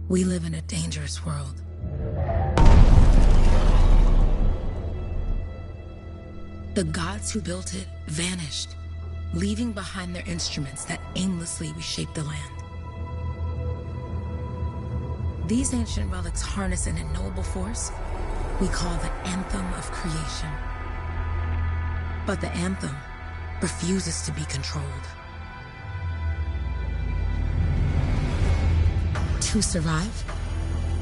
We live in a dangerous world. The gods who built it vanished, leaving behind their instruments that aimlessly reshaped the land. These ancient relics harness an unknowable force we call the Anthem of Creation. But the Anthem refuses to be controlled. To survive,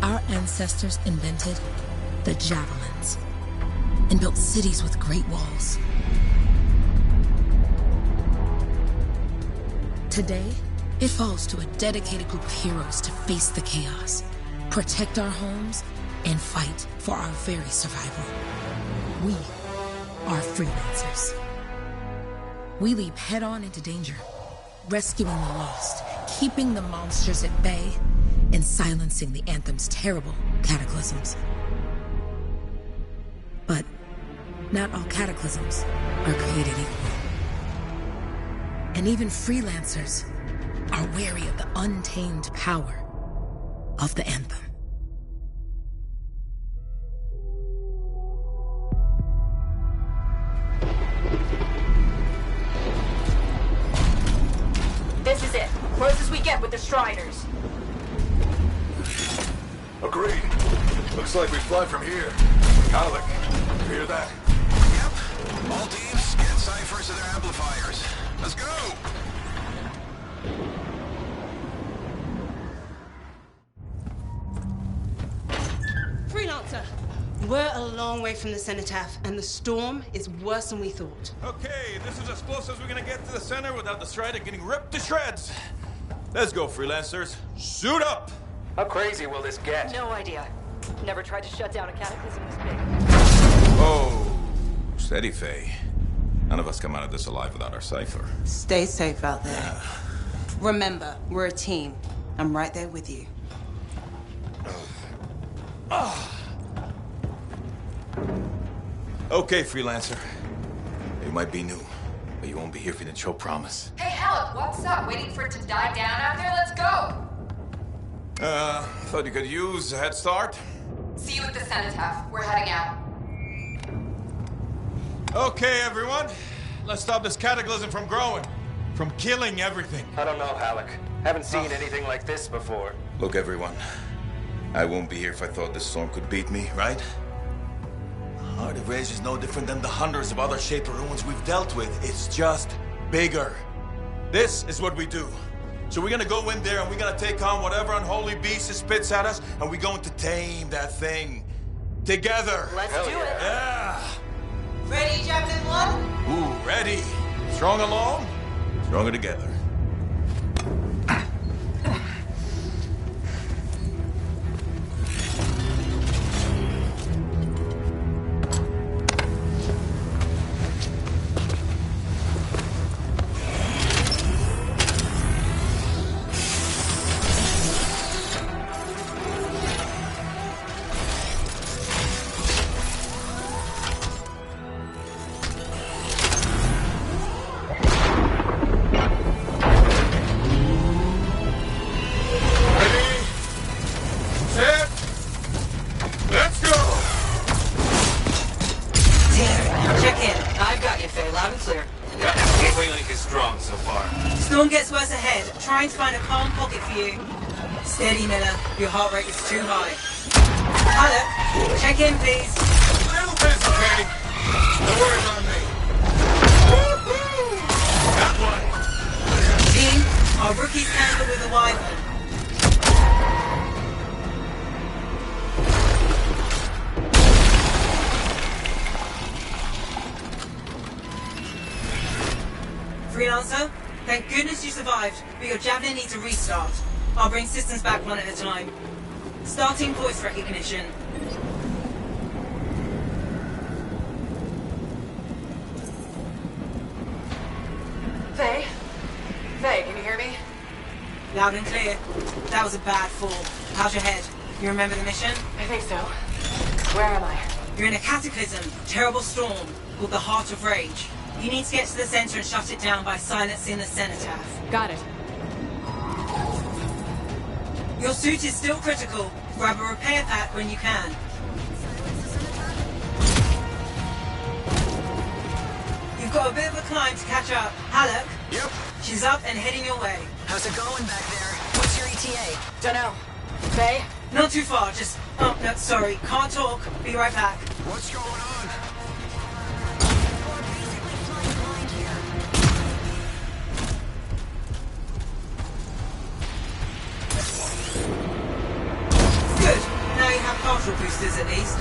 our ancestors invented the javelins and built cities with great walls. Today, it falls to a dedicated group of heroes to face the chaos, protect our homes, and fight for our very survival. We are freelancers. We leap head-on into danger, rescuing the lost, keeping the monsters at bay, and silencing the Anthem's terrible cataclysms. But not all cataclysms are created equal. And even freelancers are wary of the untamed power of the Anthem. This is it. Closest we get with the Striders. Agreed. Looks like we fly from here. Alec, you hear that? Yep. All teams, get ciphers to their amplifiers. Let's go! Freelancer! We're a long way from the cenotaph, and the storm is worse than we thought. Okay, this is as close as we're gonna get to the center without the Strider getting ripped to shreds. Let's go, freelancers. Suit up! How crazy will this get? No idea. Never tried to shut down a cataclysm this big. Oh, steady, Faye. None of us come out of this alive without our cipher. Stay safe out there. Remember, we're a team. I'm right there with you. Okay, freelancer. You might be new, but you won't be here if you didn't show promise. Hey, Alec, what's up? Waiting for it to die down out there? Let's go! Thought you could use a head start. See you at the cenotaph. We're heading out. Okay, everyone. Let's stop this cataclysm from growing, from killing everything. I don't know, Alec. Haven't seen anything like this before. Look, everyone. I won't be here if I thought this storm could beat me, right? Heart of Rage is no different than the hundreds of other Shaper ruins we've dealt with. It's just bigger. This is what we do. So we're gonna go in there and we're gonna take on whatever unholy beast it spits at us, and we're going to tame that thing. Together. Let's do it. Yeah. Ready, Javelin 1? Ooh, ready. Strong alone, stronger together. Trying to find a calm pocket for you. Steady, Miller. Your heart rate is too high. Alec, check in, please. A little busy, Katie. Don't worry about me. That one. Team, our rookies handle with a wyvern. Freelancer? Thank goodness you survived, but your Javelin needs a restart. I'll bring systems back one at a time. Starting voice recognition. Faye? Faye, can you hear me? Loud and clear. That was a bad fall. How's your head? You remember the mission? I think so. Where am I? You're in a cataclysm, terrible storm, called the Heart of Rage. You need to get to the center and shut it down by silencing the cenotaph. Got it. Your suit is still critical. Grab a repair pack when you can. You've got a bit of a climb to catch up. Halleck? Yep. She's up and heading your way. How's it going back there? What's your ETA? Dunno. Faye? Not too far, just... Oh, no, sorry. Can't talk. Be right back. What's going on? Good. Now you have partial boosters at least.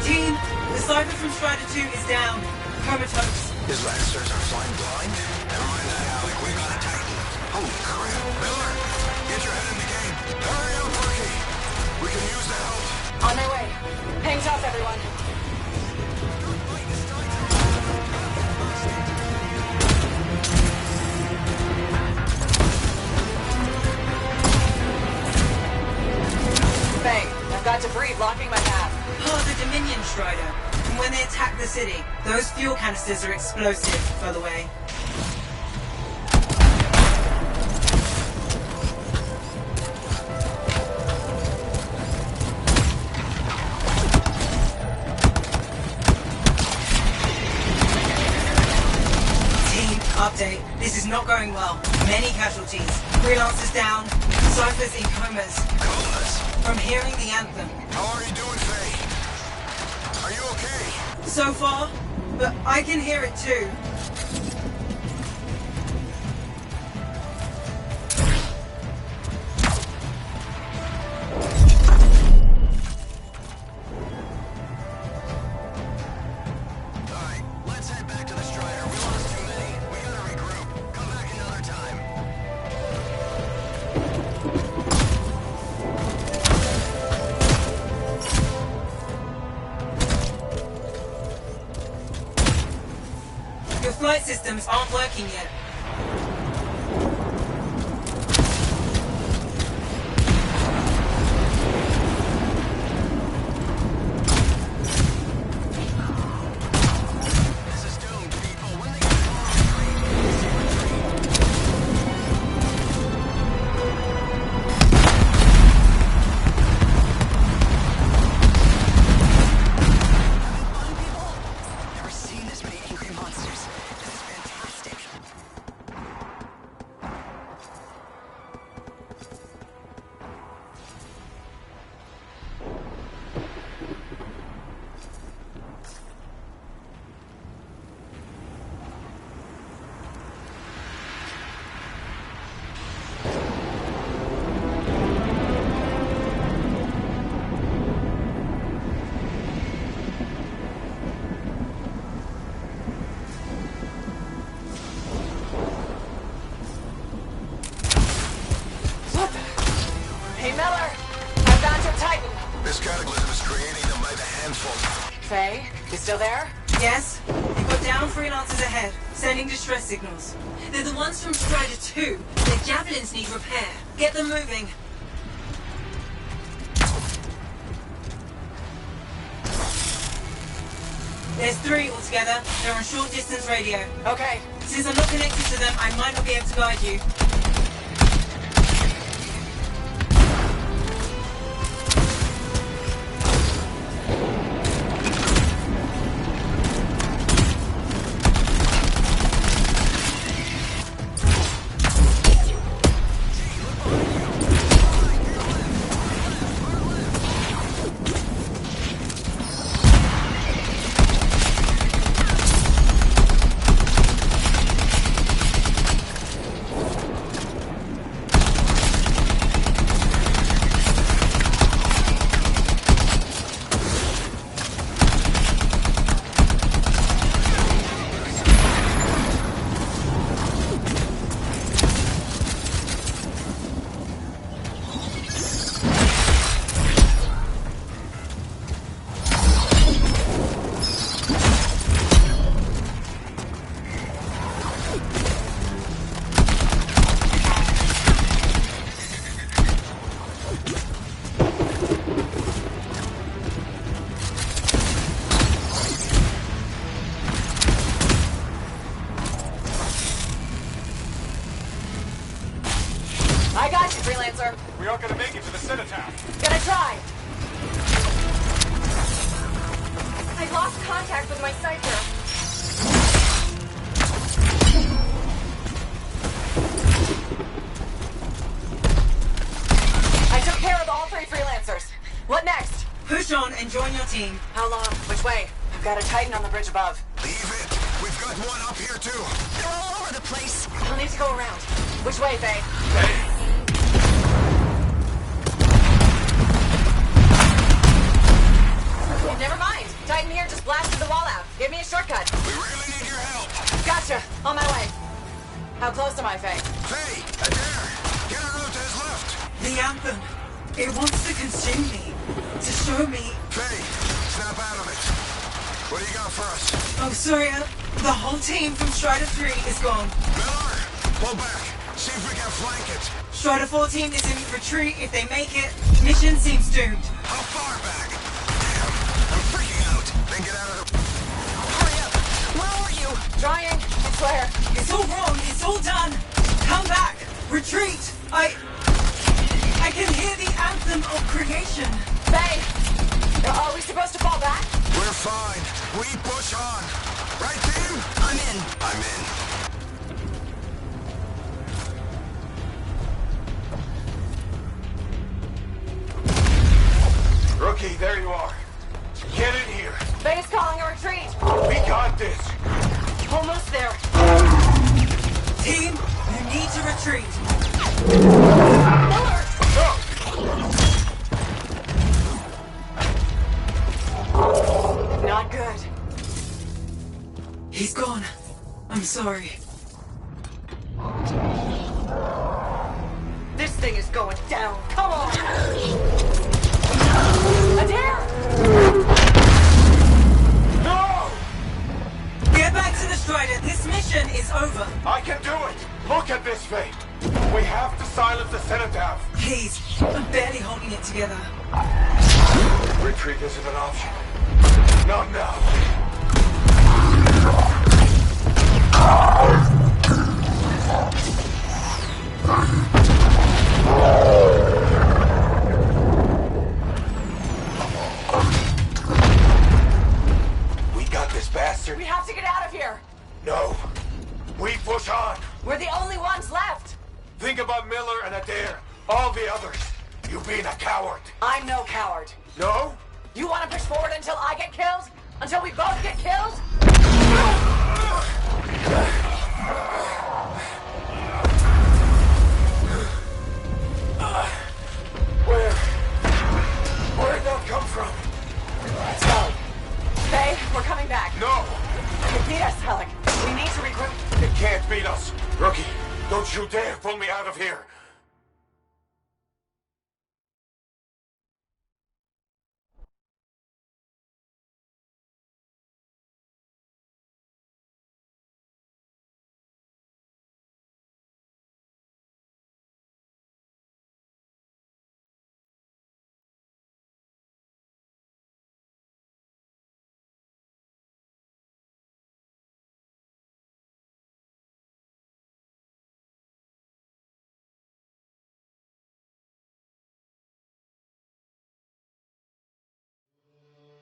Team, the Cypher from Strider 2 is down. Comatose. His Lancers are flying blind? Never mind that, Alec. We got a Titan. Holy crap. Miller, get your head in the game. Hurry up, rookie. We can use the help. On their way. Hang tough, everyone. Faye, I've got debris blocking my path. Part of the Dominion Strider. And when they attack the city, those fuel canisters are explosive, by the way. Team, update. This is not going well. Many casualties. Freelancers down. Cyphers in comas. Comas? From hearing the anthem. How are you doing, Faye? Are you okay? So far, but I can hear it too. Alright, let's head back to the Strider. We lost too many. We gotta regroup. Come back another time. Your flight systems aren't working yet. This is doomed, people. When they get Never seen this many angry monsters. This is fantastic. Hey, Miller! I found your Titan! This cataclysm is creating them by the handful. Faye, you still there? Yes? You've got down freelancers ahead, sending distress signals. They're the ones from Strider 2. Their javelins need repair. Get them moving. There's 3 altogether. They're on short distance radio. Okay. Since I'm not connected to them, I might not be able to guide you. Freelancer. We aren't gonna make it to the cenotaph. Gonna try. I lost contact with my Cypher. I took care of all 3 Freelancers. What next? Push on and join your team. How long? Which way? I've got a Titan on the bridge above. Leave it. We've got one up here, too. They're all over the place. I'll need to go around. Which way, Faye? Never mind. Titan here just blasted the wall out. Give me a shortcut. We really need your help. Gotcha. On my way. How close am I, Faye? Faye, Adair, get her out to his left. The Anthem. It wants to consume me. To show me... Faye, snap out of it. What do you got for us? Oh, sorry. The whole team from Strider 3 is gone. Miller, pull back. See if we can flank it. Strider 14 is in retreat. If they make it, mission seems doomed. How far back? Damn, I'm freaking out. Then get out of the... Hurry up. Where are you? Trying. I swear. It's all wrong. It's all done. Come back. Retreat. I can hear the anthem of creation. Faye, are we supposed to fall back? We're fine. We push on. Right, team? I'm in. I'm in. Rookie, there you are. Get in here. Faye's calling a retreat. We got this. Almost there. Team, you need to retreat. Miller! Not good. He's gone. I'm sorry. This thing is going down. Come on! Adair! No! Get back to the Strider. This mission is over. I can do it. Look at this, Faye. We have to silence the cenotaph. Please, I'm barely holding it together. Retreat isn't an option. Not now. We got this, bastard. We have to get out of here. No. We push on. We're the only ones left. Think about Miller and Adair. All the others. You being a coward. I'm no coward. No? You want to push forward until I get killed? Until we both get killed? Where'd that come from? Let's go. Faye, we're coming back. No! It beat us, Alec. We need to regroup. It can't beat us. Rookie, don't you dare pull me out of here.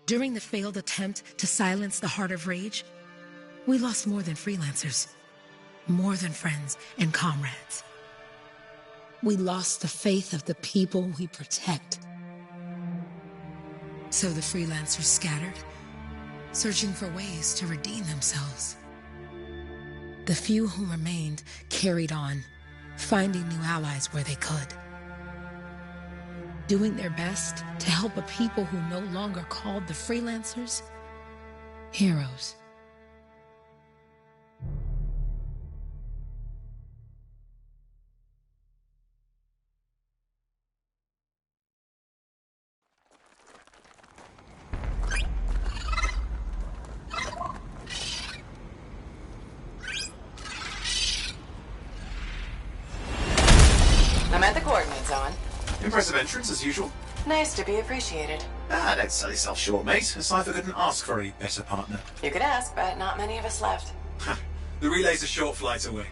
During the failed attempt to silence the Heart of Rage, we lost more than freelancers, more than friends and comrades. We lost the faith of the people we protect. So the freelancers scattered, searching for ways to redeem themselves. The few who remained carried on, finding new allies where they could, doing their best to help a people who no longer called the freelancers heroes. I'm at the coordinate zone. Impressive entrance, as usual. Nice to be appreciated. Ah, don't sell yourself short, mate. A Cypher couldn't ask for a better partner. You could ask, but not many of us left. The relay's a short flight away.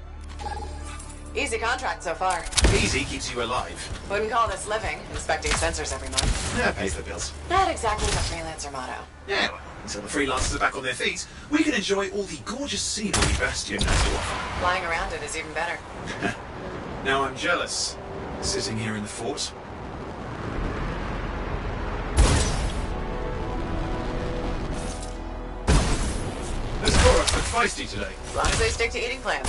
Easy contract so far. Easy keeps you alive. Wouldn't call this living, inspecting sensors every month. Yeah, pays the bills. Not exactly the freelancer motto. Yeah, well, until the freelancers are back on their feet, we can enjoy all the gorgeous scenery Bastion has to offer. Flying around it is even better. Now I'm jealous, sitting here in the fort. This chorus looks feisty today. As long as they stick to eating plans.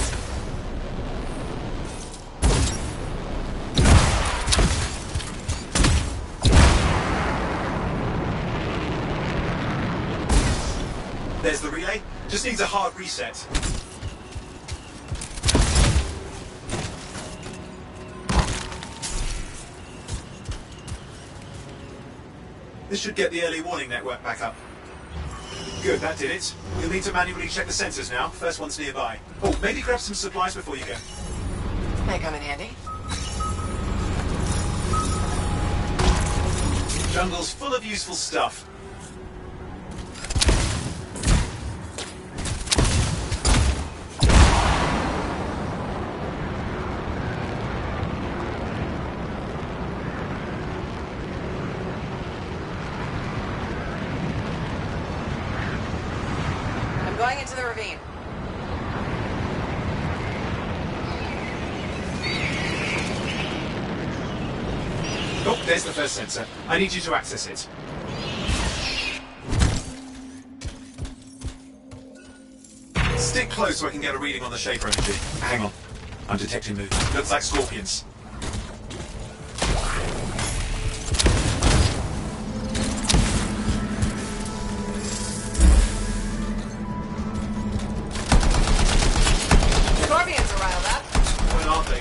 There's the relay. Just needs a hard reset. This should get the early warning network back up. Good, that did it. You'll need to manually check the sensors now. First one's nearby. Oh, maybe grab some supplies before you go. May come in handy. Jungle's full of useful stuff. Going into the ravine. Oh, there's the first sensor. I need you to access it. Stick close so I can get a reading on the Shaper energy. Hang on. I'm detecting movement. Looks like scorpions.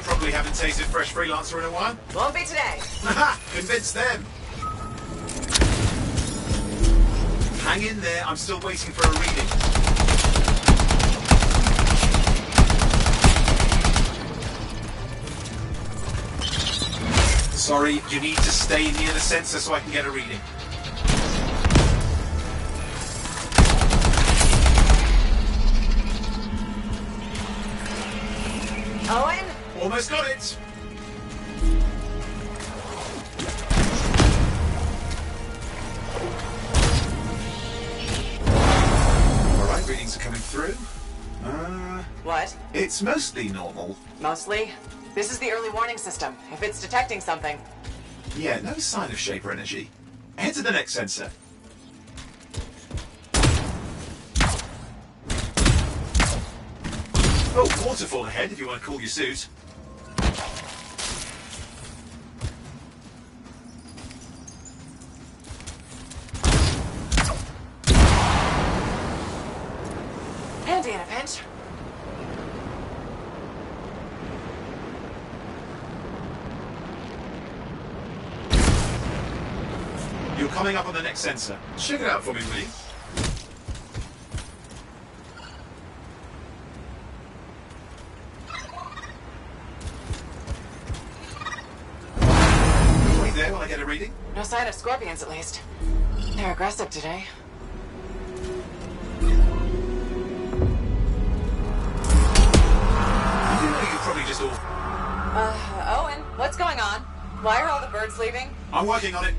Probably haven't tasted fresh freelancer in a while. Won't be today. Haha! Convince them! Hang in there, I'm still waiting for a reading. Sorry, you need to stay near the sensor so I can get a reading. Owen? Almost got it! Alright, readings are coming through. What? It's mostly normal. Mostly? This is the early warning system. If it's detecting something. Yeah, no sign of Shaper energy. Head to the next sensor. Oh, waterfall ahead if you want to cool your suit. Handy in a pinch. You're coming up on the next sensor. Check it out for me, will you? Wait there while I get a reading. No sign of scorpions, at least. They're aggressive today. Probably just all... Owen, what's going on? Why are all the birds leaving? I'm working on it.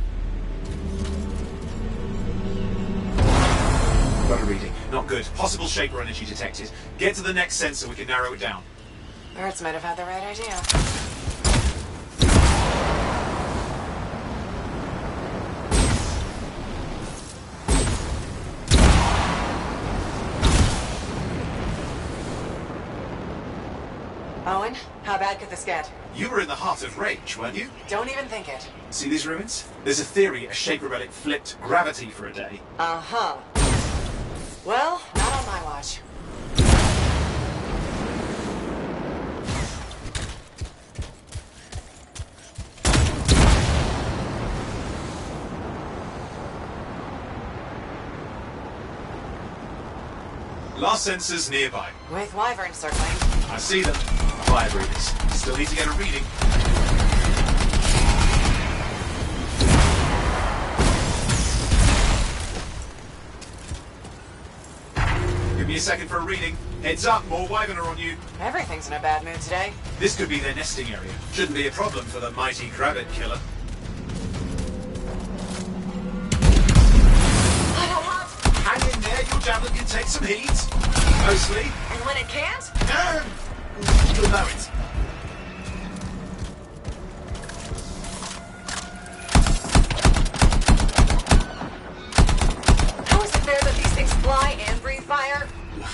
Got a reading. Not good. Possible Shaper energy detected. Get to the next sensor, we can narrow it down. Birds might have had the right idea. Owen, how bad could this get? You were in the heart of rage, weren't you? Don't even think it. See these ruins? There's a theory a Shaper relic flipped gravity for a day. Uh-huh. Well, not on my watch. Last sensor's nearby. With wyvern circling. I see them. Fire breathers. Still need to get a reading. Give me a second for a reading. Heads up, more Wyvern are on you. Everything's in a bad mood today. This could be their nesting area. Shouldn't be a problem for the mighty Grabbit killer. I got hot. Hang in there, your javelin can take some heat. Mostly. And when it can't? You'll know it. How is it fair that these things fly and breathe fire?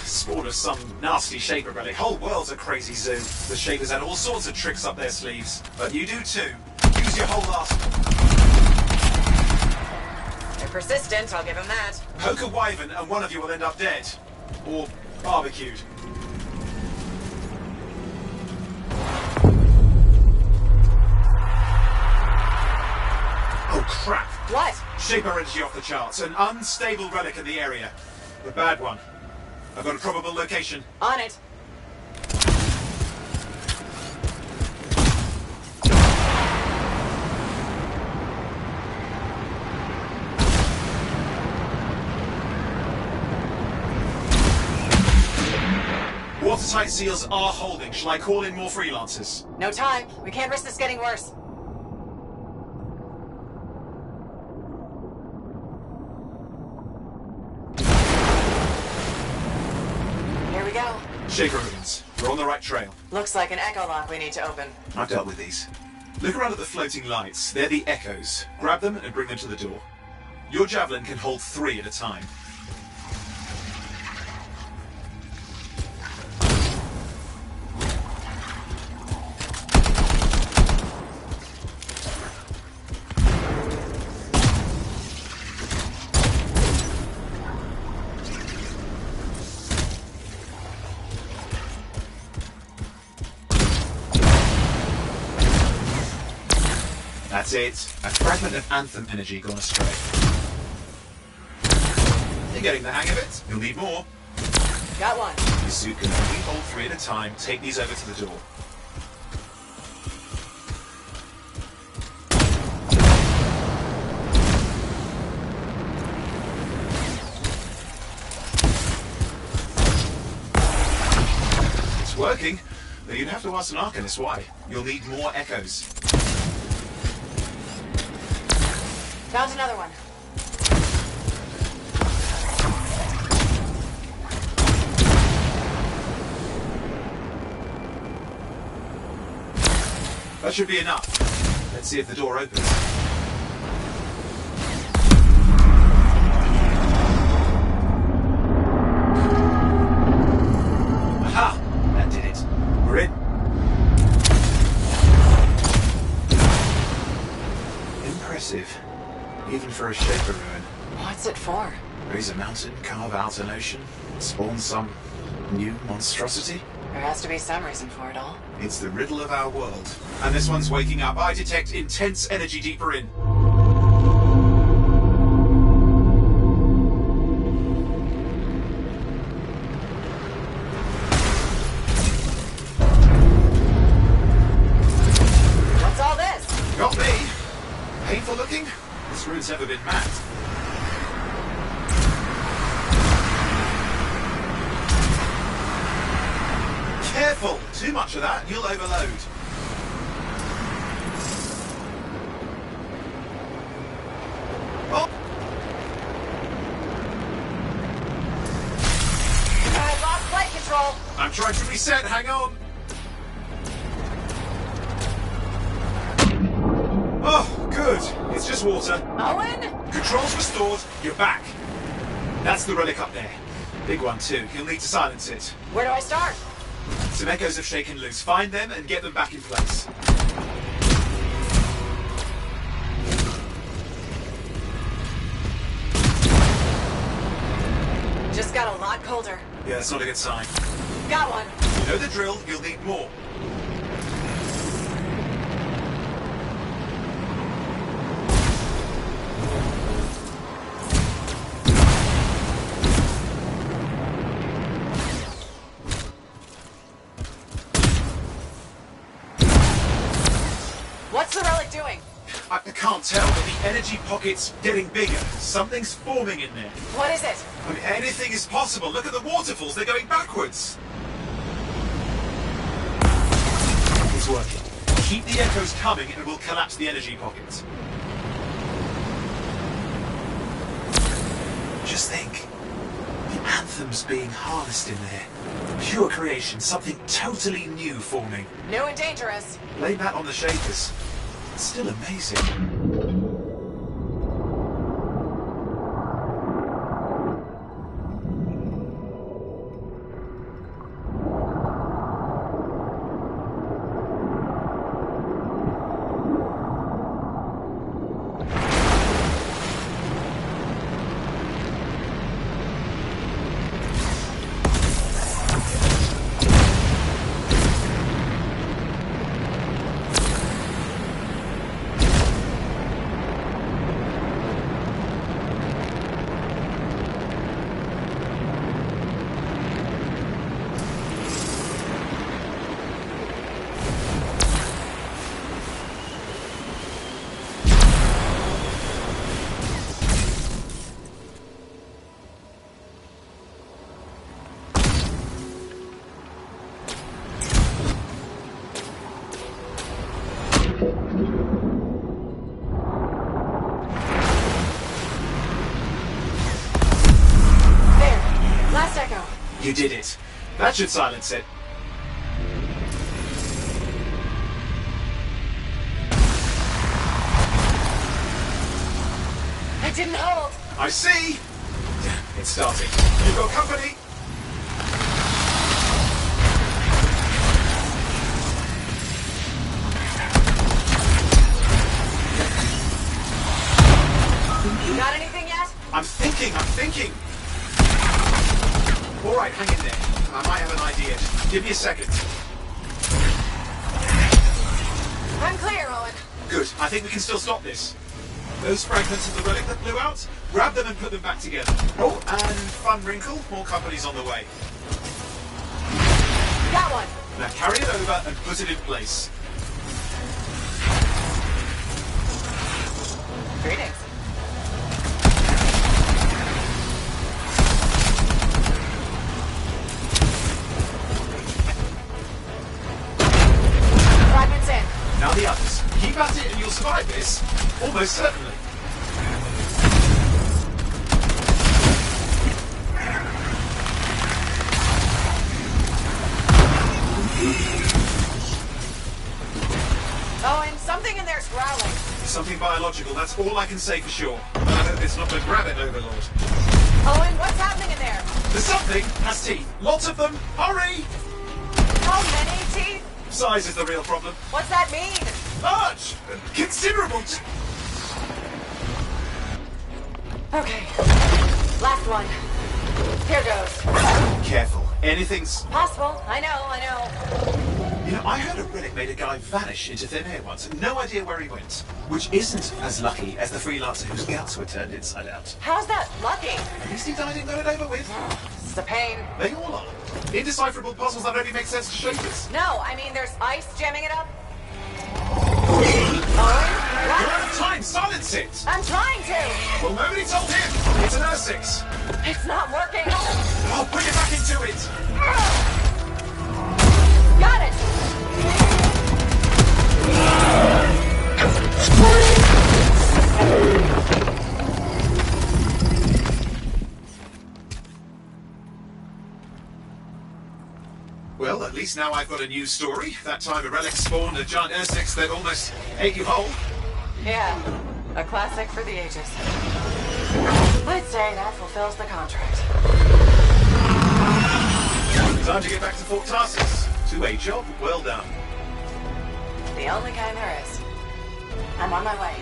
Spawn of some nasty Shaper relic. Whole world's a crazy zoo. The Shapers had all sorts of tricks up their sleeves. But you do too. Use your whole arsenal. They're persistent, I'll give them that. Poke a Wyvern and one of you will end up dead. Or barbecued. Oh crap! What? Shaper energy off the charts. An unstable relic in the area. The bad one. I've got a probable location. On it. Watertight seals are holding. Shall I call in more freelancers? No time. We can't risk this getting worse. Here we go. Shaper ruins. We're on the right trail. Looks like an echo lock we need to open. I've dealt with these. Look around at the floating lights. They're the echoes. Grab them and bring them to the door. Your javelin can hold 3 at a time. That's it. A fragment of Anthem energy gone astray. You're getting the hang of it. You'll need more. Got one. Your suit can only hold 3 at a time. Take these over to the door. It's working, though you'd have to ask an Arcanist why. You'll need more echoes. Found another one. That should be enough. Let's see if the door opens. Aha! That did it. We're in. Impressive. Even for a Shaper ruin. What's it for? Raise a mountain, carve out an ocean, spawn some new monstrosity? There has to be some reason for it all. It's the riddle of our world. And this one's waking up. I detect intense energy deeper in. What's all this? Got me. Painful looking? This ruin's never been mapped. Careful! Too much of that, you'll overload. Oh! I lost flight control. I'm trying to reset, hang on! Oh, good. It's just water. Owen? Controls restored, you're back. That's the relic up there. Big one too, you'll need to silence it. Where do I start? Some echoes have shaken loose. Find them and get them back in place. Just got a lot colder. Yeah, that's not a good sign. Got one. You know the drill, you'll need more. What's the relic doing? I can't tell, but the energy pocket's getting bigger. Something's forming in there. What is it? I mean, anything is possible. Look at the waterfalls. They're going backwards. It's working. Keep the echoes coming and we'll collapse the energy pocket. Just think. The anthem's being harnessed in there. Pure creation, something totally new forming. New and dangerous. Blame that on the shakers. It's still amazing. You did it. That should silence it. I didn't hold. I see. It's starting. You've got company. Got anything yet? I'm thinking. All right, hang in there. I might have an idea. Give me a second. I'm clear, Owen. Good. I think we can still stop this. Those fragments of the relic that blew out, grab them and put them back together. Oh, and fun wrinkle, more company's on the way. Got one. Now carry it over and put it in place. Greetings. Fragments in. Now the others. Keep at it and you'll survive this. Almost certainly. Oh, and something in there's growling. Something biological, that's all I can say for sure. And I hope it's not the rabbit overlord. Owen, what's happening in there? The something has teeth. Lots of them. Hurry! How many teeth? Size is the real problem. What's that mean? Large! Considerable! Okay. Last one. Here goes. Careful. Anything's... Possible. I know. You know, I heard a relic made a guy vanish into thin air once. No idea where he went. Which isn't as lucky as the freelancer whose guts were turned inside out. How's that lucky? At least he died and got it over with. It's a pain. They all are. Indecipherable puzzles that only make sense to shapers. No, I mean there's ice jamming it up. Owen? You're What? out of time! Silence it! I'm trying to! Well, nobody told him! It's an R6! It's not working! Oh, put it back into it! Got it! Well, at least now I've got a new story. That time a relic spawned a giant R6 that almost ate you whole. Yeah, a classic for the ages. I'd say that fulfills the contract. Time to get back to Fort Tarsus. 2A job, well done. The only kind there is. I'm on my way.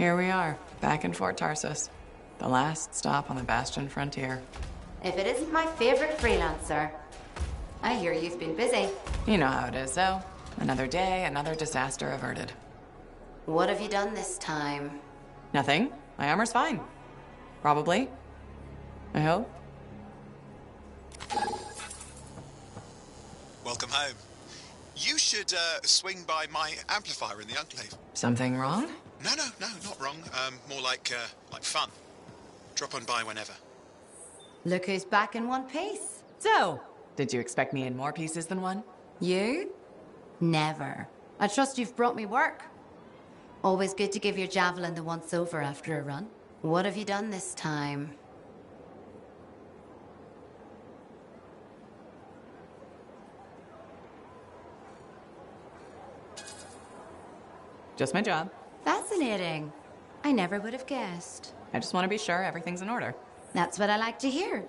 Here we are, back in Fort Tarsus. The last stop on the Bastion frontier. If it isn't my favorite freelancer. I hear you've been busy. You know how it is, though. Another day, another disaster averted. What have you done this time? Nothing. My armor's fine. Probably. I hope. Welcome home. You should swing by my amplifier in the Enclave. Something wrong? No, not wrong. More like fun. Drop on by whenever. Look who's back in one piece. So, did you expect me in more pieces than one? You? Never. I trust you've brought me work. Always good to give your javelin the once-over after a run. What have you done this time? Just my job. Fascinating. I never would have guessed. I just want to be sure everything's in order. That's what I like to hear.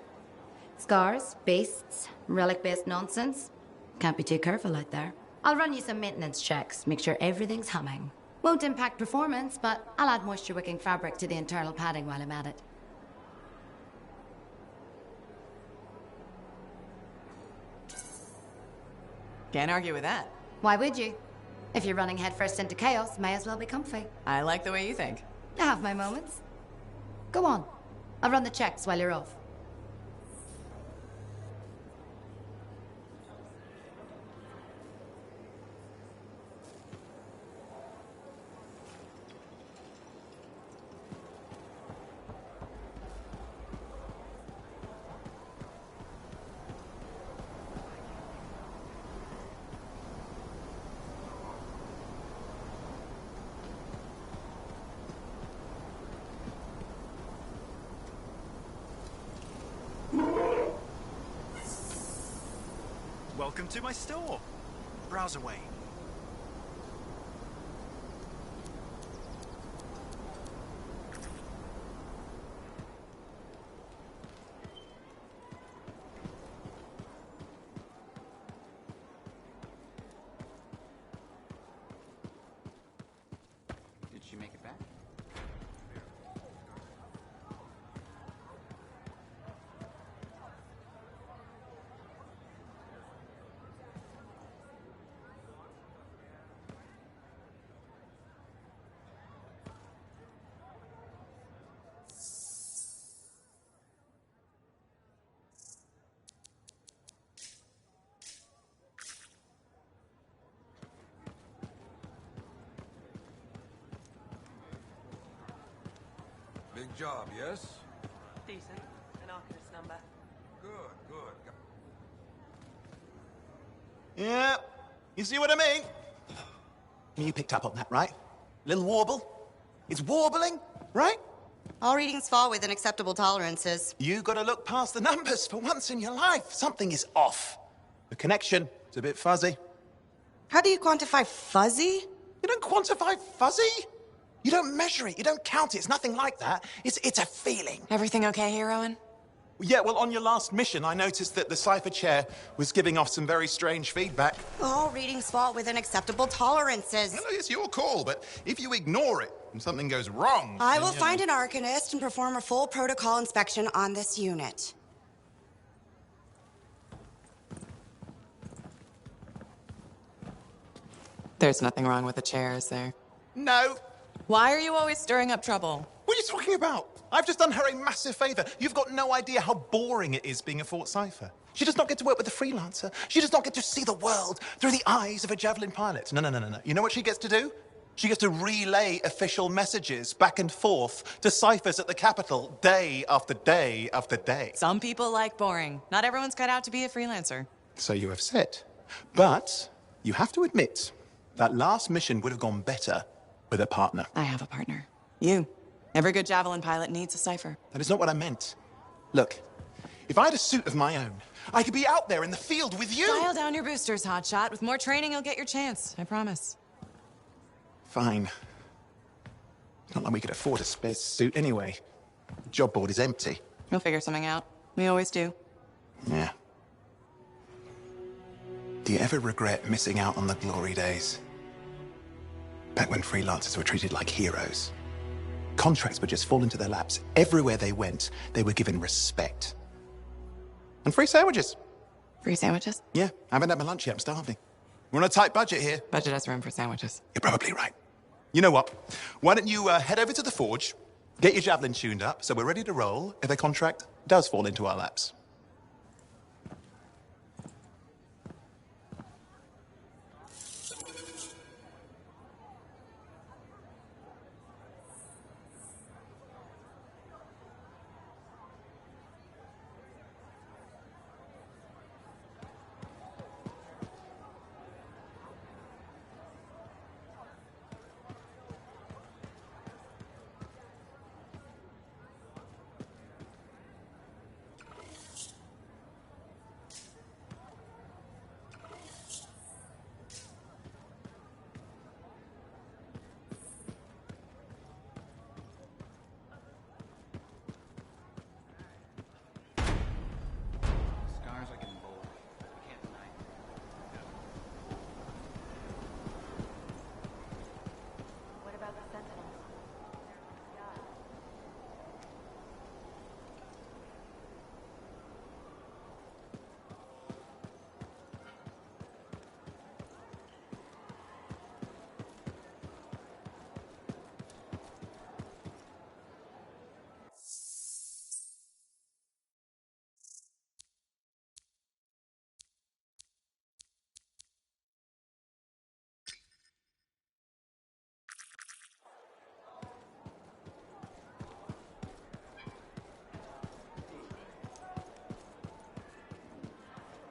Scars, beasts, relic-based nonsense. Can't be too careful out there. I'll run you some maintenance checks, make sure everything's humming. Won't impact performance, but I'll add moisture-wicking fabric to the internal padding while I'm at it. Can't argue with that. Why would you? If you're running headfirst into chaos, may as well be comfy. I like the way you think. I have my moments. Go on. I'll run the checks while you're off. Welcome to my store. Browse away. Did she make it back? Big job, yes? Decent. An Arcanist number. Good. Yeah, you see what I mean? You picked up on that, right? Little warble? It's warbling, right? All readings fall within acceptable tolerances. You gotta look past the numbers for once in your life. Something is off. The connection is a bit fuzzy. How do you quantify fuzzy? You don't quantify fuzzy? You don't measure it, you don't count it, it's nothing like that. It's a feeling. Everything okay here, Owen? Yeah, well, on your last mission, I noticed that the cipher chair was giving off some very strange feedback. All readings fall within acceptable tolerances. No, it's your call, but if you ignore it and something goes wrong... I will find an Arcanist and perform a full protocol inspection on this unit. There's nothing wrong with the chair, is there? No. Why are you always stirring up trouble? What are you talking about? I've just done her a massive favor. You've got no idea how boring it is being a Fort Cipher. She does not get to work with a freelancer. She does not get to see the world through the eyes of a Javelin pilot. No. You know what she gets to do? She gets to relay official messages back and forth to ciphers at the Capitol day after day after day. Some people like boring. Not everyone's cut out to be a freelancer. So you have said. But you have to admit that last mission would have gone better with a partner. I have a partner. You. Every good Javelin pilot needs a cipher. That is not what I meant. Look, if I had a suit of my own, I could be out there in the field with you. Dial down your boosters, hotshot. With more training, you'll get your chance. I promise. Fine. It's not like we could afford a spare suit anyway. The job board is empty. We'll figure something out. We always do. Yeah. Do you ever regret missing out on the glory days? Back when freelancers were treated like heroes. Contracts would just fall into their laps. Everywhere they went, they were given respect. And free sandwiches. Free sandwiches? Yeah, I haven't had my lunch yet. I'm starving. We're on a tight budget here. Budget has room for sandwiches. You're probably right. You know what? Why don't you head over to the forge, get your javelin tuned up, so we're ready to roll if a contract does fall into our laps.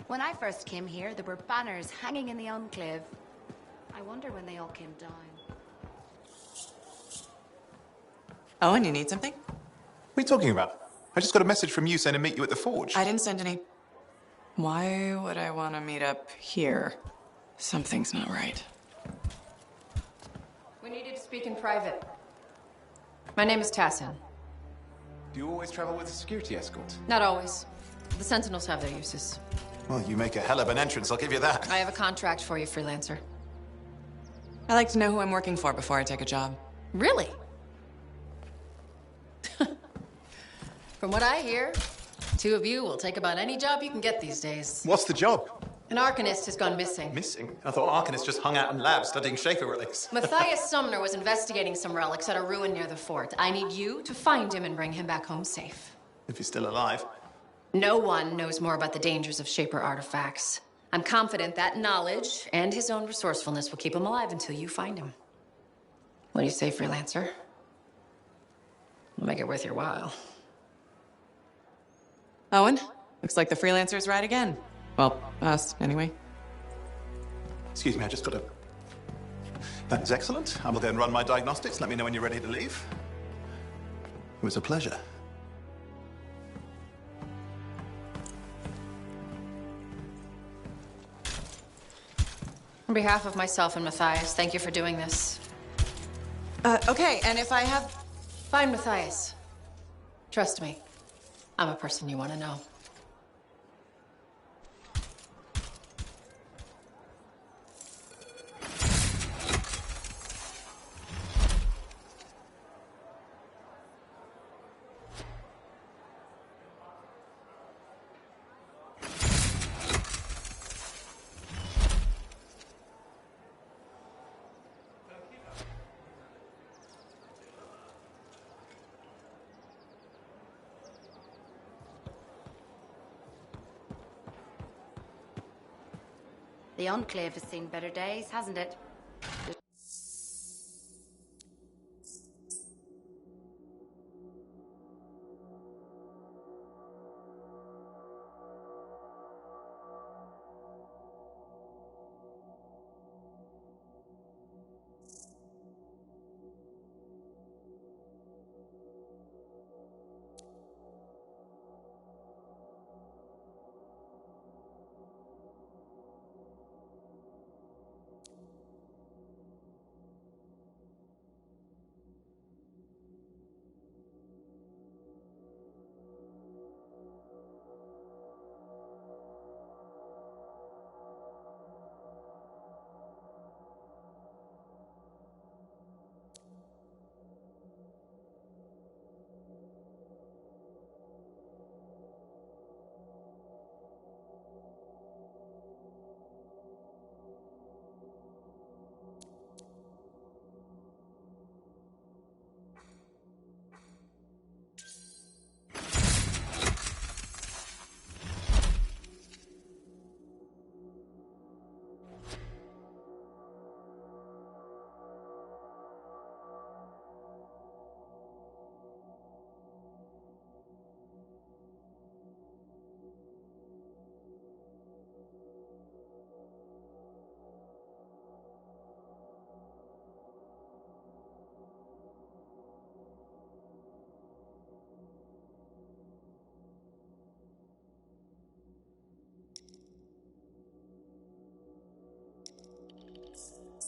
When I first came here, there were banners hanging in the enclave. I wonder when they all came down. Oh, and you need something? What are you talking about? I just got a message from you saying to meet you at the forge. I didn't send any. Why would I want to meet up here? Something's not right. We needed to speak in private. My name is Tassin. Do you always travel with a security escort? Not always. The Sentinels have their uses. Well, you make a hell of an entrance, I'll give you that. I have a contract for you, freelancer. I like to know who I'm working for before I take a job. Really? From what I hear, two of you will take about any job you can get these days. What's the job? An Arcanist has gone missing. Missing? I thought Arcanists just hung out in labs studying Shaper relics. Matthias Sumner was investigating some relics at a ruin near the fort. I need you to find him and bring him back home safe. If he's still alive. No one knows more about the dangers of Shaper artifacts. I'm confident that knowledge and his own resourcefulness will keep him alive until you find him. What do you say, freelancer? We'll make it worth your while. Owen, looks like the freelancer's right again. Well, us, anyway. Excuse me, I just got a... That is excellent. I will go and run my diagnostics. Let me know when you're ready to leave. It was a pleasure. On behalf of myself and Matthias, thank you for doing this. Okay, and if I have... Fine, Matthias. Trust me. I'm a person you want to know. The Enclave has seen better days, hasn't it?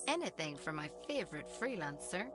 Anything for my favorite freelancer.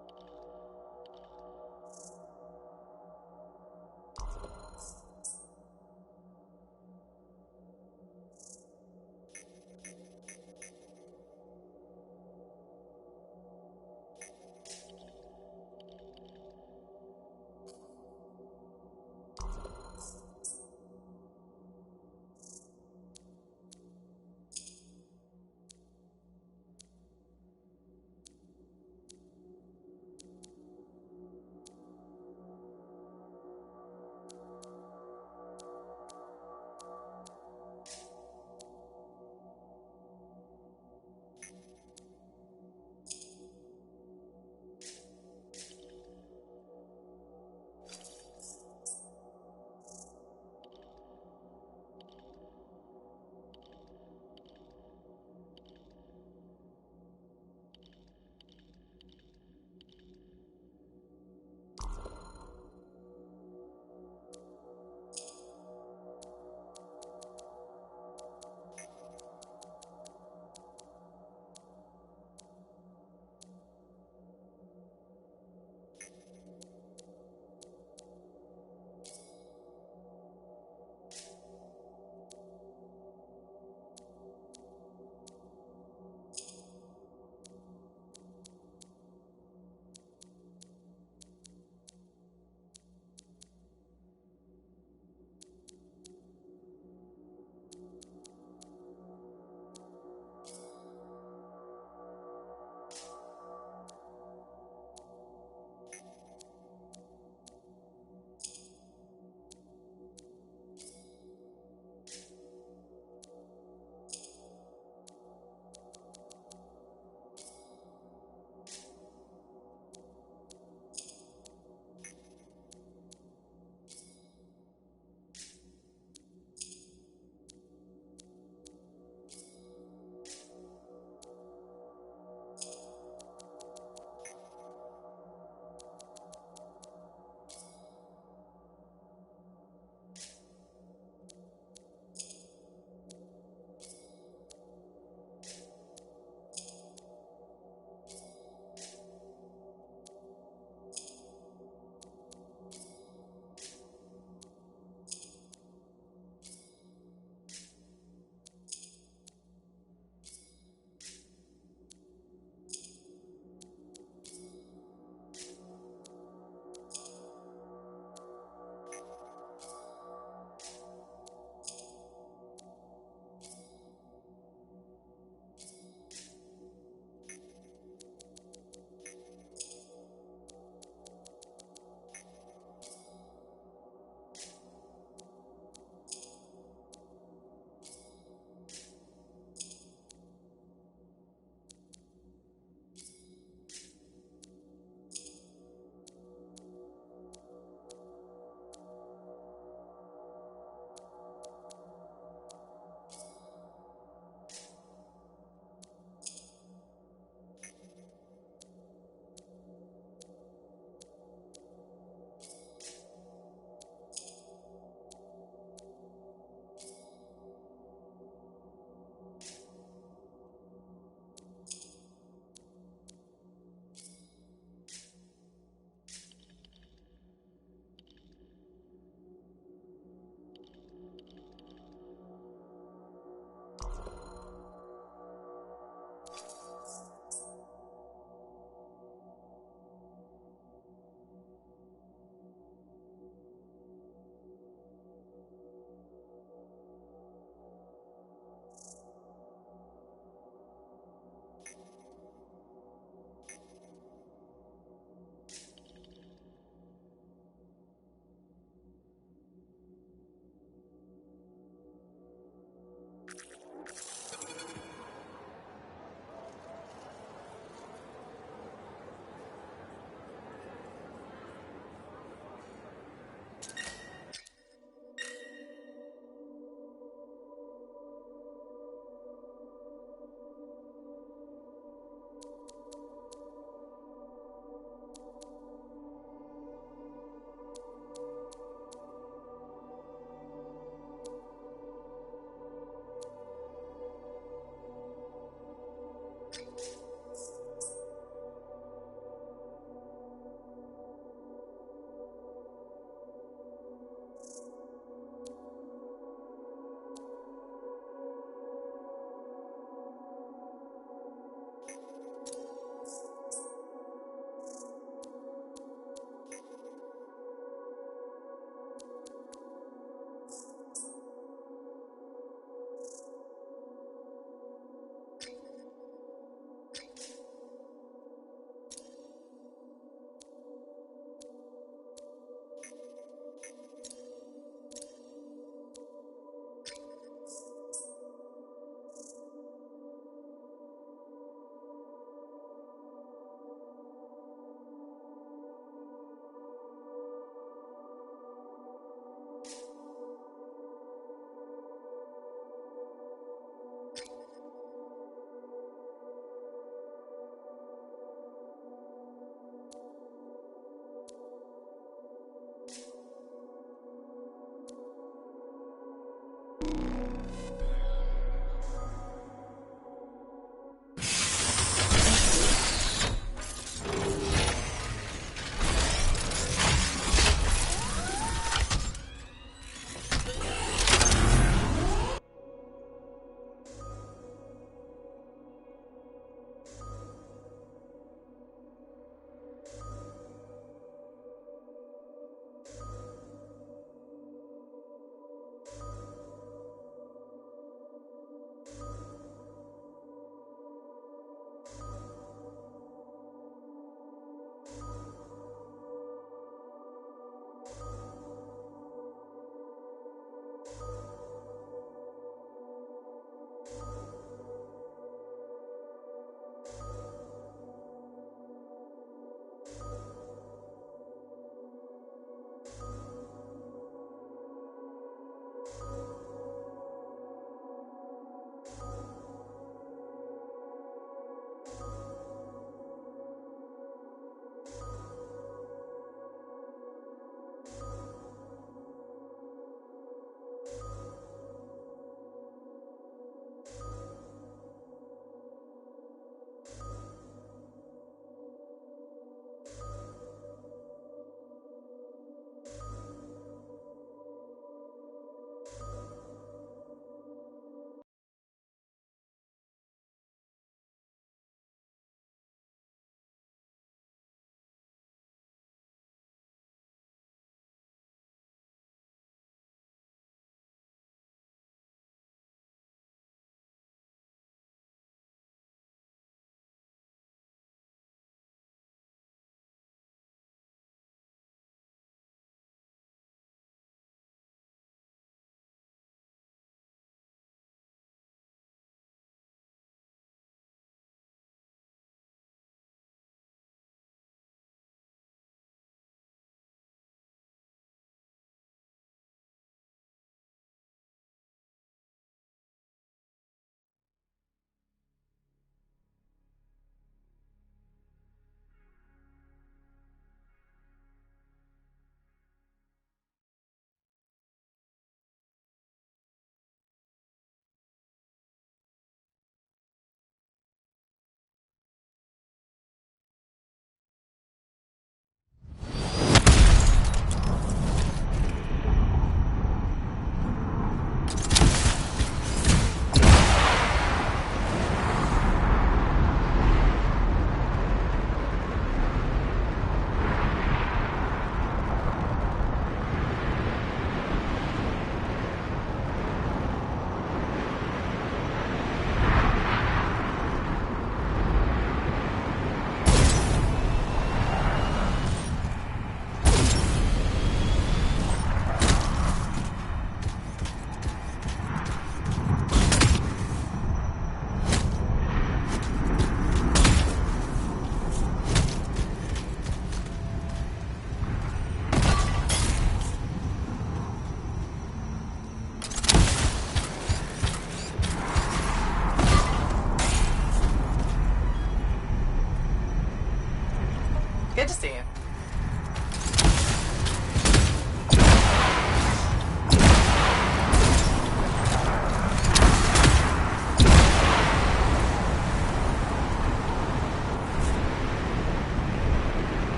to see you.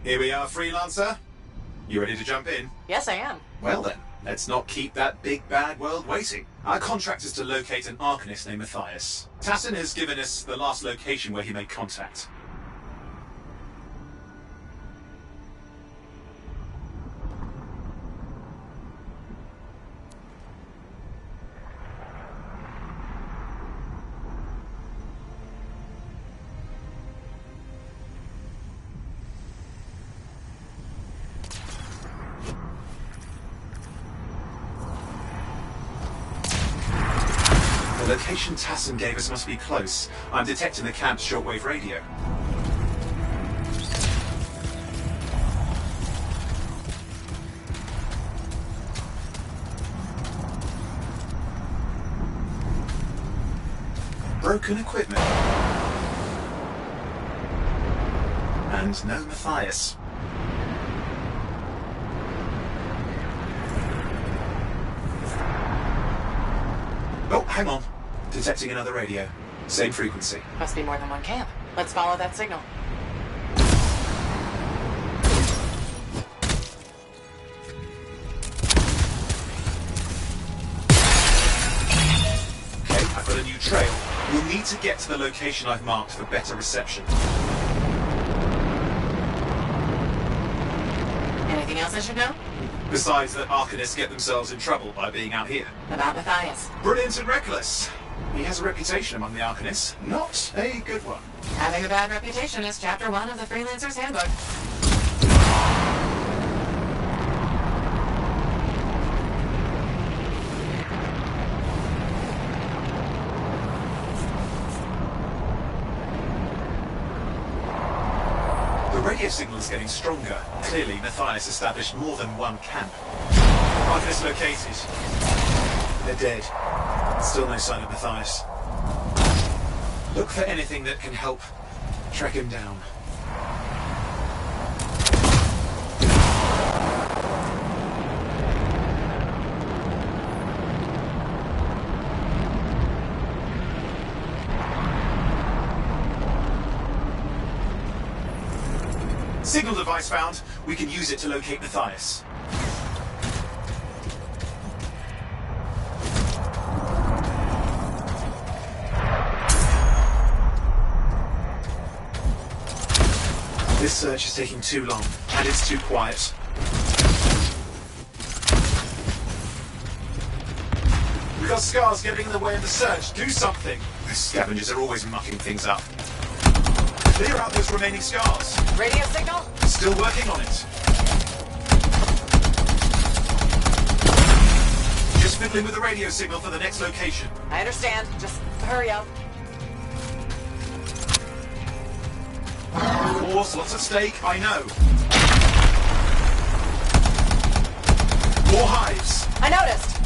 Here we are, Freelancer. You ready to jump in? Yes, I am. Well then, let's not keep that big bad world waiting. Our contract is to locate an Arcanist named Matthias. Tassin has given us the last location where he made contact. The location Tassin gave us must be close. I'm detecting the camp's shortwave radio. Broken equipment. And no Matthias. Oh, hang on. Detecting another radio. Same frequency. Must be more than one camp. Let's follow that signal. Okay, I've got a new trail. We'll need to get to the location I've marked for better reception. Anything else I should know? Besides that Arcanists get themselves in trouble by being out here. About Matthias. Brilliant and reckless. He has a reputation among the Arcanists. Not a good one. Having a bad reputation is chapter 1 of the Freelancer's Handbook. The radio signal is getting stronger. Clearly, Matthias established more than one camp. Arcanist located. They're dead. Still no sign of Matthias. Look for anything that can help track him down. Signal device found. We can use it to locate Matthias. This search is taking too long, and it's too quiet. We've got scars getting in the way of the search. Do something! The scavengers are always mucking things up. Clear out those remaining scars. Radio signal? Still working on it. Just fiddling with the radio signal for the next location. I understand. Just hurry up. Of course, lots at stake, I know. More hives. I noticed.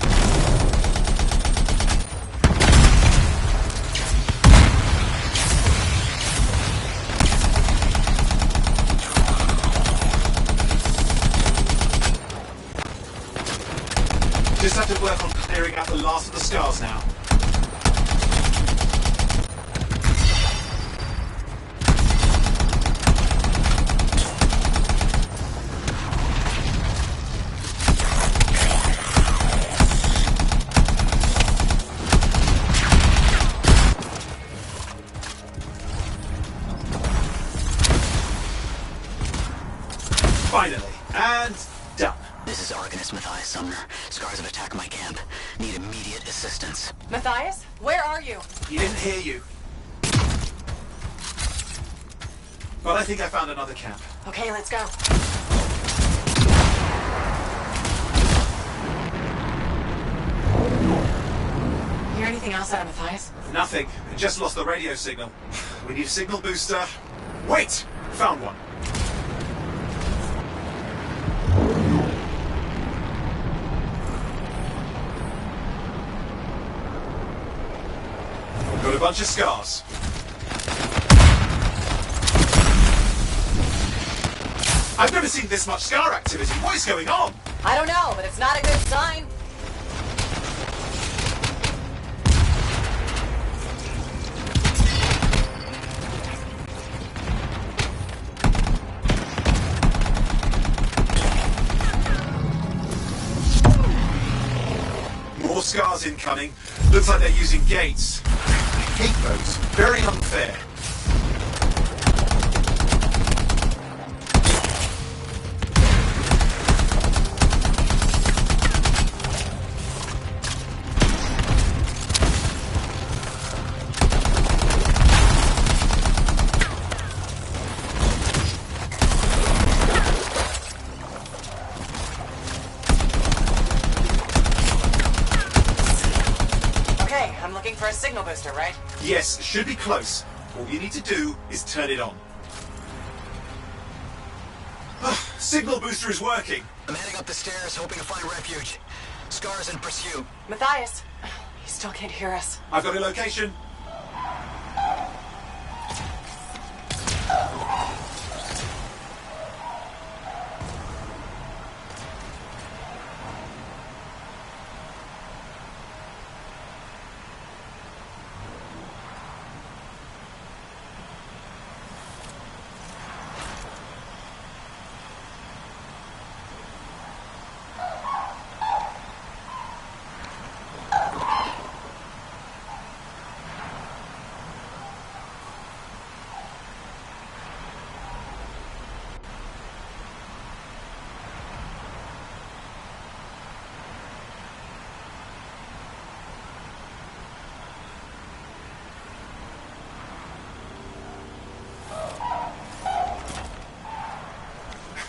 Just have to work on clearing out the last of the scars now. Finally, and done. This is Arcanist Matthias Sumner. Scars have attacked my camp. Need immediate assistance. Matthias, where are you? He didn't hear you. But I think I found another camp. Okay, let's go. Hear anything else out of Matthias? Nothing. It just lost the radio signal. We need a signal booster. Wait! Found one. Got a bunch of scars. I've never seen this much scar activity. What is going on? I don't know, but it's not a good sign. More scars incoming. Looks like they're using gates. I hate those. Very unfair. For a signal booster, right? Yes, should be close. All you need to do is turn it on. Signal booster is working. I'm heading up the stairs, hoping to find refuge. Scars in pursuit. Matthias, he still can't hear us. I've got a location.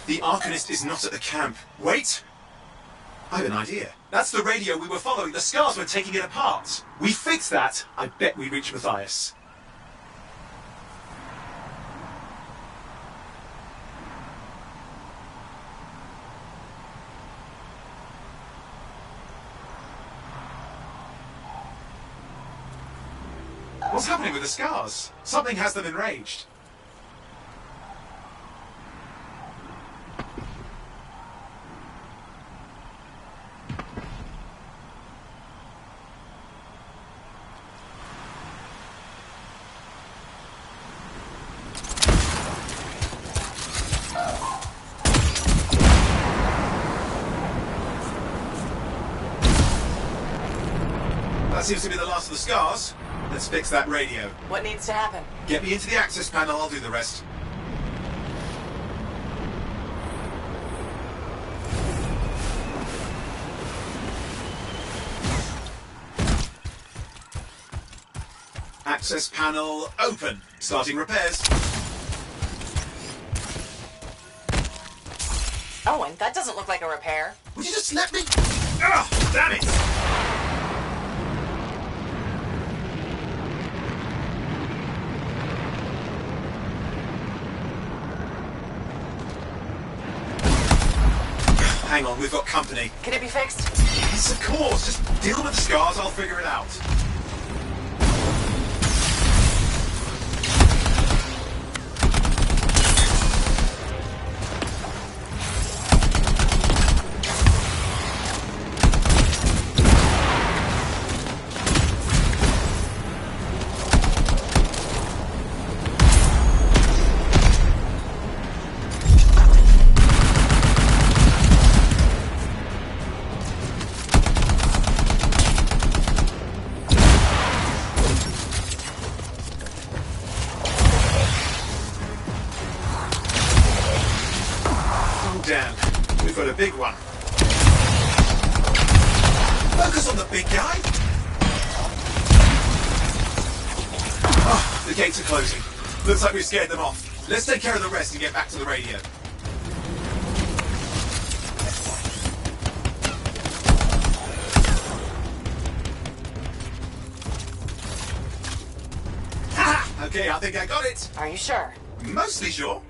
The Arcanist is not at the camp. Wait! I have an idea. That's the radio we were following. The scars were taking it apart. We fix that, I bet we reach Matthias. What's happening with the scars? Something has them enraged. That seems to be the last of the scars. Let's fix that radio. What needs to happen? Get me into the access panel, I'll do the rest. Access panel open. Starting repairs. Owen, that doesn't look like a repair. Would you just let me? Ugh, damn it! Hang on, we've got company. Can it be fixed? Yes, of course. Just deal with the scars, I'll figure it out. Damn, we've got a big one. Focus on the big guy! Oh, the gates are closing. Looks like we've scared them off. Let's take care of the rest and get back to the radio. Ha! Okay, I think I got it. Are you sure? Mostly sure.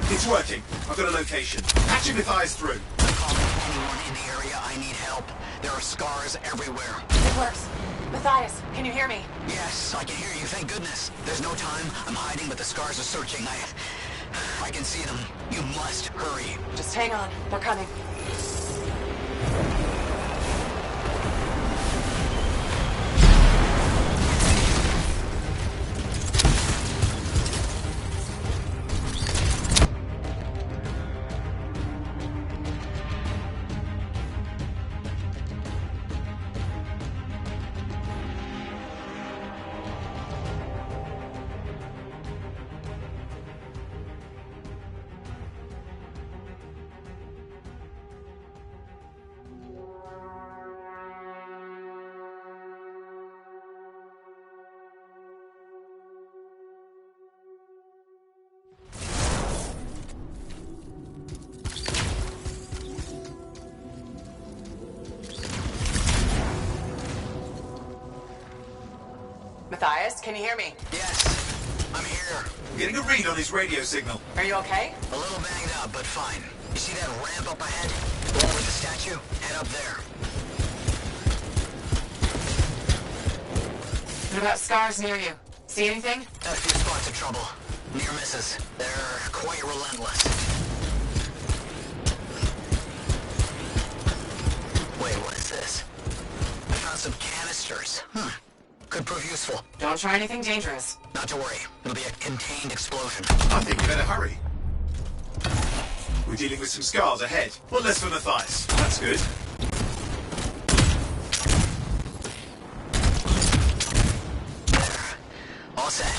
It's working. I've got a location. Patching Matthias through. Call anyone in the area. I need help. There are scars everywhere. It works. Matthias, can you hear me? Yes, I can hear you. Thank goodness. There's no time. I'm hiding, but the scars are searching. I can see them. You must hurry. Just hang on. They're coming. Matthias, can you hear me? Yes, I'm here. I'm getting a read on his radio signal. Are you okay? A little banged up, but fine. You see that ramp up ahead? The one with the statue? Head up there. What about scars near you? See anything? A few spots of trouble. Near misses. They're quite relentless. Wait, what is this? I found some canisters. Could prove useful. Don't try anything dangerous. Not to worry. It'll be a contained explosion. I think we better hurry. We're dealing with some scars ahead. One less for Matthias. That's good. There. All set.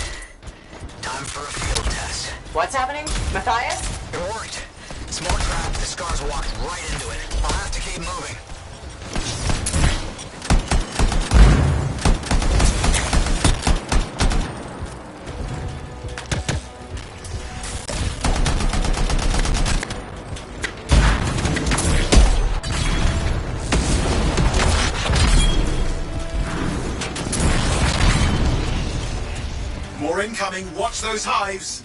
Time for a field test. What's happening? Matthias? It worked. Small trap. The scars walked right into it. I'll have to keep moving. More incoming. Watch those hives.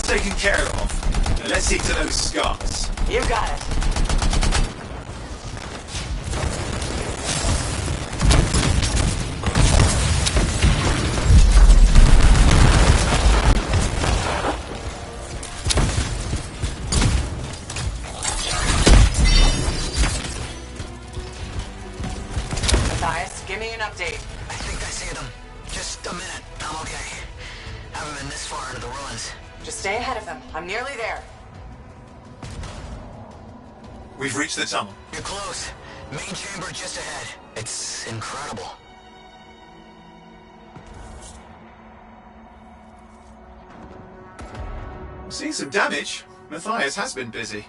Taken care of. Now let's see to those scars. You got it. Matthias, give me an update. I think I see them. Just a minute. I'm okay. Haven't been this far into the ruins. Just stay ahead of them. I'm nearly there. We've reached the tunnel. You're close. Main chamber just ahead. It's incredible. Seeing some damage. Matthias has been busy.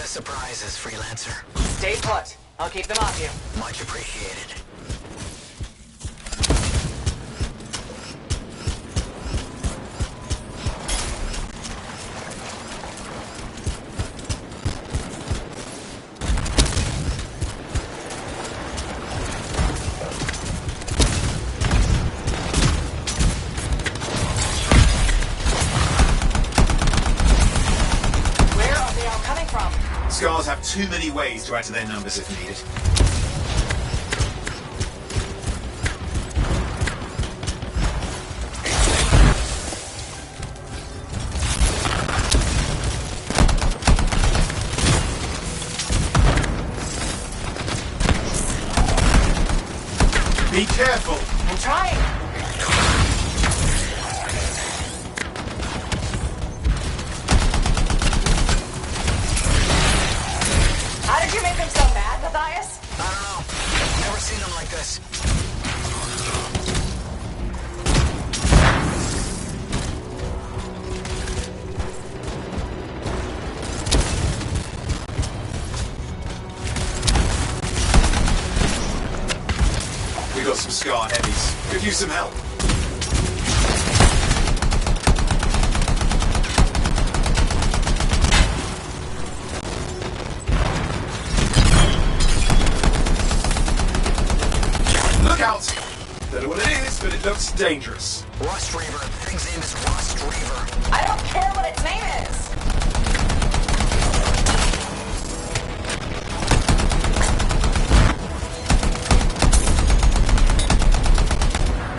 Surprises, freelancer. Stay put. I'll keep them off you. Much appreciated. Scars have too many ways to add to their numbers if needed. Be careful! I'm trying! How did you make them so mad, Matthias? I don't know. Never seen them like this. We got some Scar heavies. Could use some help. Look out! Don't know what it is, but it looks dangerous. Rust Reaver. The thing's name is Rust Reaver. I don't care what its name is!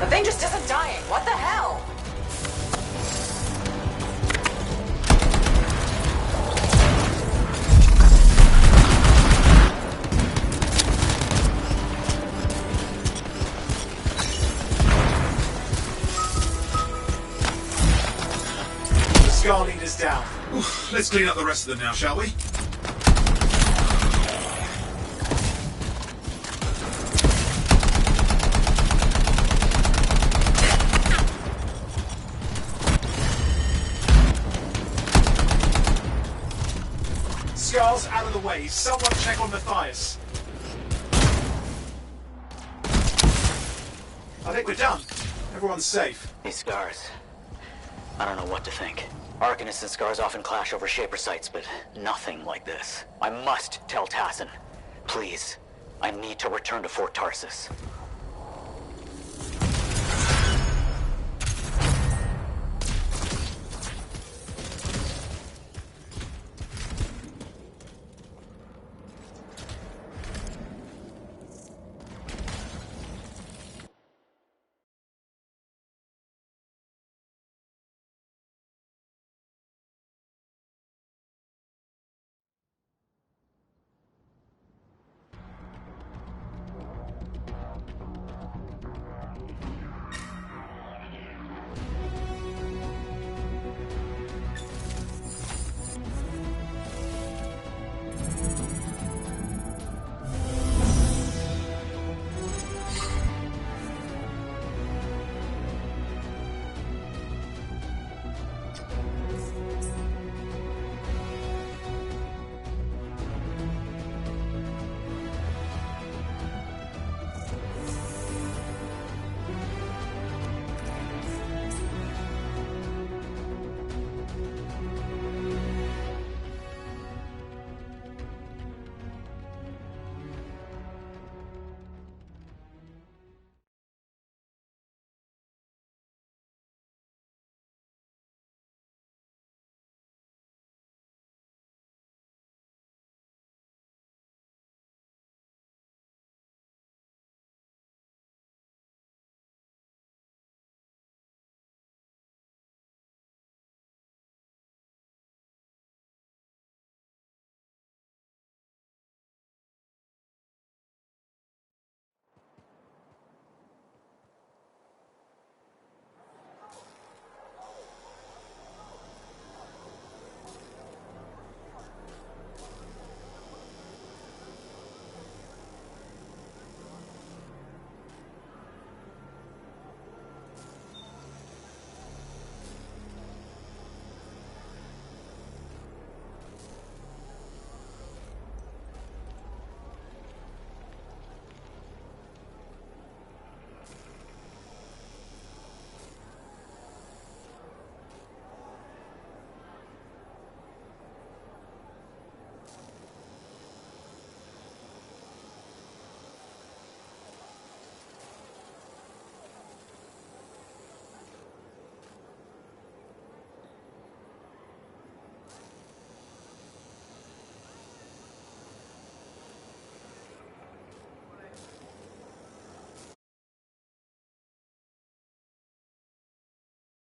The thing just isn't dying. What the hell? The Scar leader's down. Oof, let's clean up the rest of them now, shall we? Scar's out of the way. Someone check on Matthias. I think we're done. Everyone's safe. These Scars. I don't know what to think. Arcanists and Scars often clash over Shaper sites, but nothing like this. I must tell Tassin. Please. I need to return to Fort Tarsus.